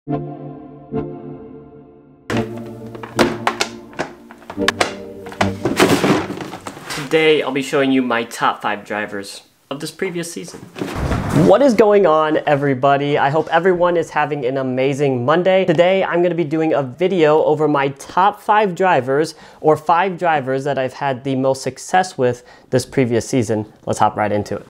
Today I'll be showing you my top 5 drivers of this previous season. What is going on, everybody? I hope everyone is having an amazing Monday. Today I'm going to be doing a video over my top 5 drivers, or 5 drivers that I've had the most success with this previous season. Let's hop right into it.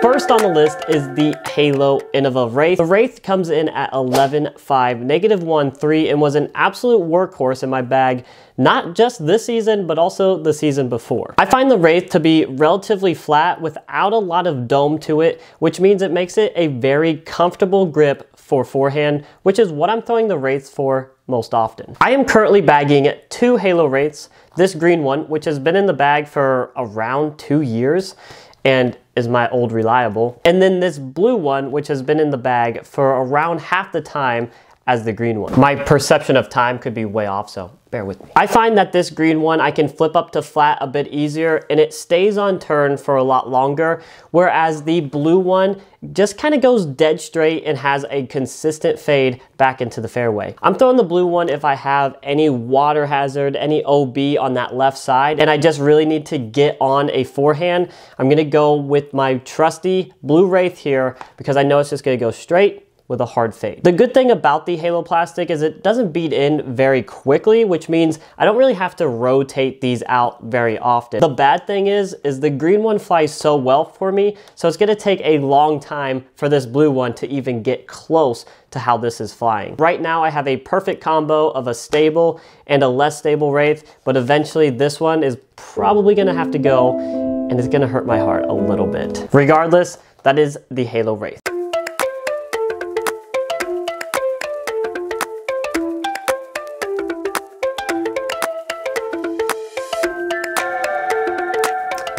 First on the list is the Halo Innova Wraith. The Wraith comes in at 11.5, -1.3, and was an absolute workhorse in my bag, not just this season, but also the season before. I find the Wraith to be relatively flat without a lot of dome to it, which means it makes it a very comfortable grip for forehand, which is what I'm throwing the Wraiths for most often. I am currently bagging 2 Halo Wraiths, this green one, which has been in the bag for around 2 years, and is my old reliable. And then this blue one, which has been in the bag for around half the time as the green one. My perception of time could be way off, so bear with me. I find that this green one, I can flip up to flat a bit easier and it stays on turn for a lot longer, whereas the blue one just kind of goes dead straight and has a consistent fade back into the fairway. I'm throwing the blue one if I have any water hazard, any OB on that left side, and I just really need to get on a forehand. I'm gonna go with my trusty blue Wraith here because I know it's just gonna go straight with a hard fade. The good thing about the Halo plastic is it doesn't beat in very quickly, which means I don't really have to rotate these out very often. The bad thing is the green one flies so well for me, so it's gonna take a long time for this blue one to even get close to how this is flying. Right now I have a perfect combo of a stable and a less stable Wraith, but eventually this one is probably gonna have to go and it's gonna hurt my heart a little bit. Regardless, that is the Halo Wraith.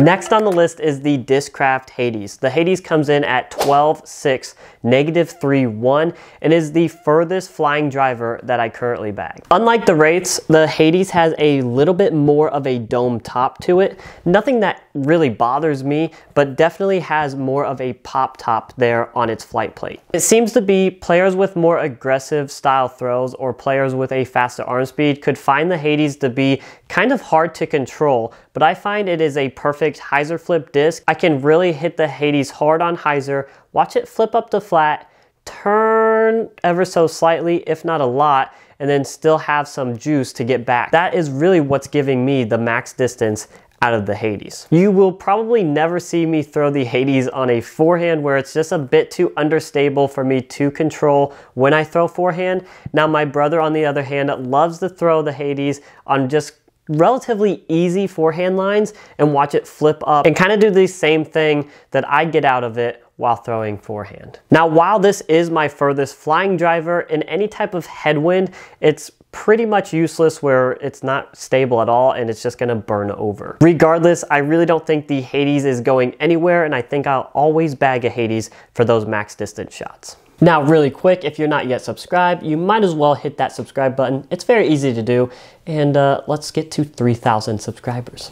Next on the list is the Discraft Hades. The Hades comes in at 12.6, -3.1, and is the furthest flying driver that I currently bag. Unlike the Wraiths, the Hades has a little bit more of a dome top to it. Nothing that really bothers me, but definitely has more of a pop top there on its flight plate. It seems to be players with more aggressive style throws or players with a faster arm speed could find the Hades to be kind of hard to control, but I find it is a perfect hyzer flip disc. I can really hit the Hades hard on hyzer, watch it flip up to flat, turn ever so slightly, if not a lot, and then still have some juice to get back. That is really what's giving me the max distance out of the Hades. You will probably never see me throw the Hades on a forehand where it's just a bit too understable for me to control when I throw forehand. Now my brother, on the other hand, loves to throw the Hades on just relatively easy forehand lines and watch it flip up and kind of do the same thing that I get out of it while throwing forehand. Now, while this is my furthest flying driver, in any type of headwind, it's pretty much useless where it's not stable at all and it's just gonna burn over. Regardless, I really don't think the Hades is going anywhere, and I think I'll always bag a Hades for those max distance shots. Now, really quick, if you're not yet subscribed, you might as well hit that subscribe button. It's very easy to do, and let's get to 3,000 subscribers.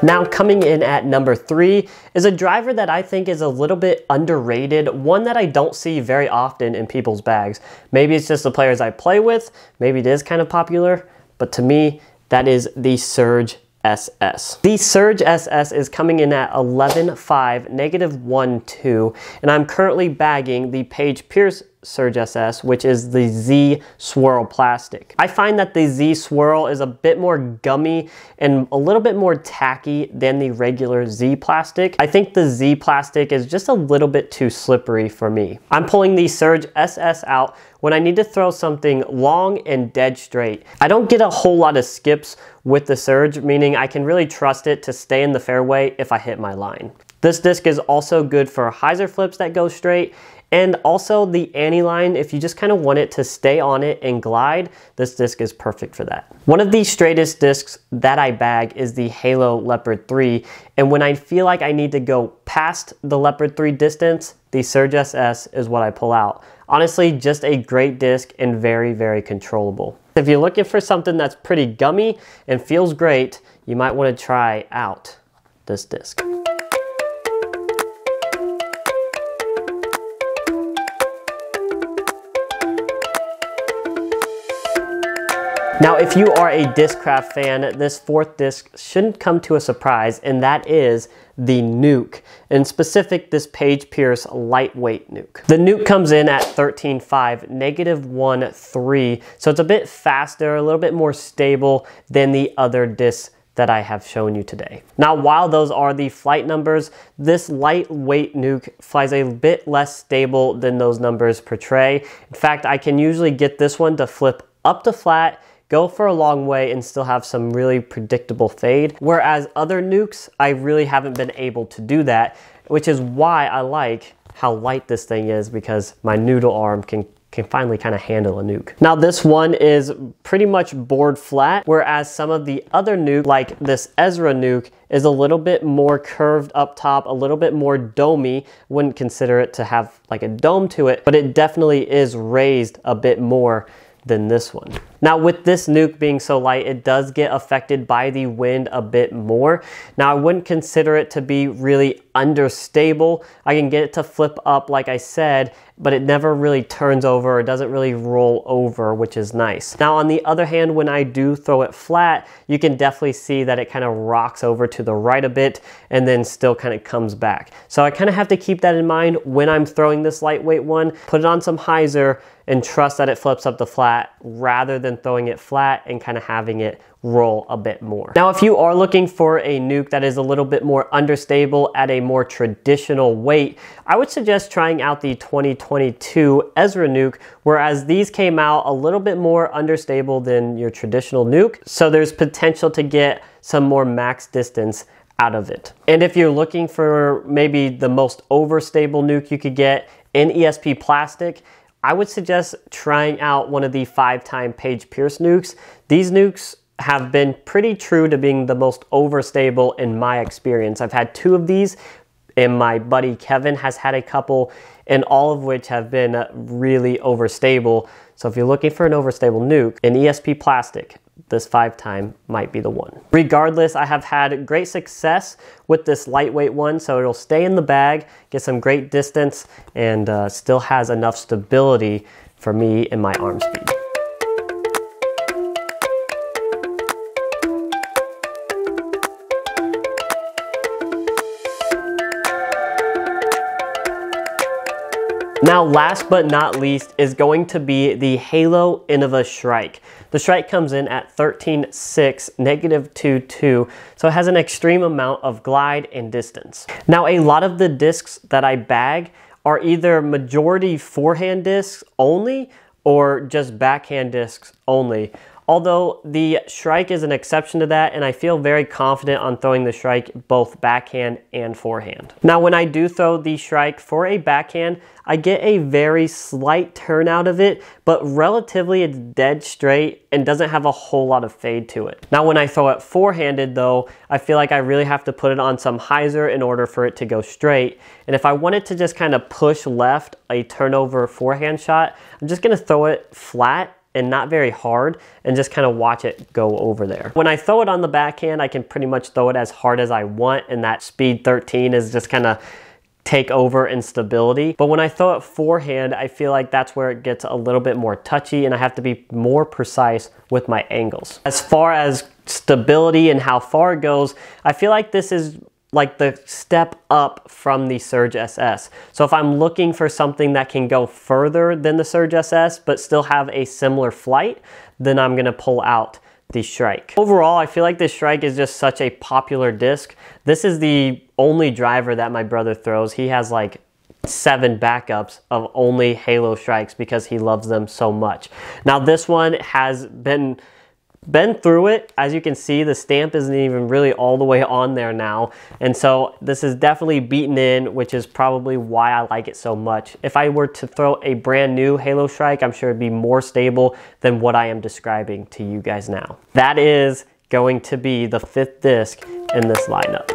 Now, coming in at number 3 is a driver that I think is a little bit underrated, one that I don't see very often in people's bags. Maybe it's just the players I play with, maybe it is kind of popular, but to me, that is the Surge SS. The Surge SS is coming in at 11.5, -1.2, and I'm currently bagging the Paige Pierce Surge SS, which is the Z Swirl plastic. I find that the Z Swirl is a bit more gummy and a little bit more tacky than the regular Z plastic. I think the Z plastic is just a little bit too slippery for me. I'm pulling the Surge SS out when I need to throw something long and dead straight. I don't get a whole lot of skips with the Surge, meaning I can really trust it to stay in the fairway if I hit my line. This disc is also good for hyzer flips that go straight, and also the anti-line, if you just kind of want it to stay on it and glide, this disc is perfect for that. One of the straightest discs that I bag is the Halo Leopard 3, and when I feel like I need to go past the Leopard 3 distance, the Surge SS is what I pull out. Honestly, just a great disc and very, very controllable. If you're looking for something that's pretty gummy and feels great, you might want to try out this disc. Now, if you are a Discraft fan, this fourth disc shouldn't come to a surprise, and that is the Nuke. In specific, this Page Pierce lightweight Nuke. The Nuke comes in at 13.5, -1.3, so it's a bit faster, a little bit more stable than the other discs that I have shown you today. Now, while those are the flight numbers, this lightweight Nuke flies a bit less stable than those numbers portray. In fact, I can usually get this one to flip up to flat, go for a long way, and still have some really predictable fade. Whereas other nukes, I really haven't been able to do that, which is why I like how light this thing is, because my noodle arm can finally kind of handle a nuke. Now this one is pretty much board flat, whereas some of the other nuke, like this Ezra nuke, is a little bit more curved up top, a little bit more domey. Wouldn't consider it to have like a dome to it, but it definitely is raised a bit more than this one. Now with this nuke being so light, it does get affected by the wind a bit more. Now I wouldn't consider it to be really understable. I can get it to flip up like I said, but it never really turns over or doesn't really roll over, which is nice. Now on the other hand, when I do throw it flat, you can definitely see that it kind of rocks over to the right a bit and then still kind of comes back. So I kind of have to keep that in mind when I'm throwing this lightweight one. Put it on some hyzer and trust that it flips up to flat rather than throwing it flat and kind of having it roll a bit more. Now, if you are looking for a nuke that is a little bit more understable at a more traditional weight, I would suggest trying out the 2022 Ezra nuke, whereas these came out a little bit more understable than your traditional nuke, so there's potential to get some more max distance out of it. And if you're looking for maybe the most overstable nuke you could get in ESP plastic, I would suggest trying out one of the 5-time Page Pierce nukes. These nukes have been pretty true to being the most overstable in my experience. I've had 2 of these, and my buddy Kevin has had a couple, and all of which have been really overstable. So if you're looking for an overstable nuke in ESP plastic, this 5-time might be the one. Regardless, I have had great success with this lightweight one, so it'll stay in the bag, get some great distance, and still has enough stability for me and my arm speed. Now, last but not least is going to be the Halo Innova Shrike. The Shrike comes in at 13.6, -2.2, so it has an extreme amount of glide and distance. Now, a lot of the discs that I bag are either majority forehand discs only or just backhand discs only. Although the Shrike is an exception to that, and I feel very confident on throwing the Shrike both backhand and forehand. Now when I do throw the Shrike for a backhand, I get a very slight turn out of it, but relatively it's dead straight and doesn't have a whole lot of fade to it. Now when I throw it forehanded though, I feel like I really have to put it on some hyzer in order for it to go straight. And if I wanted to just kind of push left a turnover forehand shot, I'm just gonna throw it flat and not very hard, and just kind of watch it go over there. When I throw it on the backhand, I can pretty much throw it as hard as I want, and that speed 13 is just kind of take over in stability. But when I throw it forehand, I feel like that's where it gets a little bit more touchy, and I have to be more precise with my angles. As far as stability and how far it goes, I feel like this is like the step up from the Surge SS. So if I'm looking for something that can go further than the Surge SS but still have a similar flight, then I'm gonna pull out the Shrike. Overall, I feel like this Shrike is just such a popular disc. This is the only driver that my brother throws. He has like 7 backups of only Halo Shrikes because he loves them so much. Now this one has been been through it. As you can see, the stamp isn't even really all the way on there now. And so this is definitely beaten in, which is probably why I like it so much. If I were to throw a brand new Halo Strike, I'm sure it'd be more stable than what I am describing to you guys now. That is going to be the 5th disc in this lineup.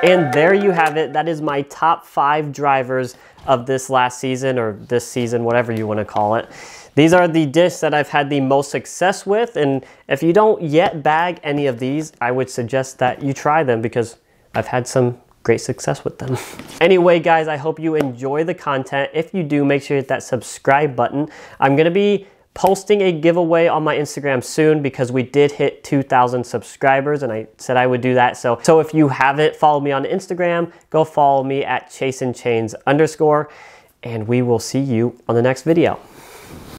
And there you have it. That is my top 5 drivers of this last season, or this season, whatever you want to call it. These are the discs that I've had the most success with, and if you don't yet bag any of these, I would suggest that you try them because I've had some great success with them. Anyway, guys, I hope you enjoy the content. If you do, make sure you hit that subscribe button. I'm gonna be posting a giveaway on my Instagram soon because we did hit 2,000 subscribers and I said I would do that. So if you haven't followed me on Instagram, go follow me at chaseandchains_, and we will see you on the next video.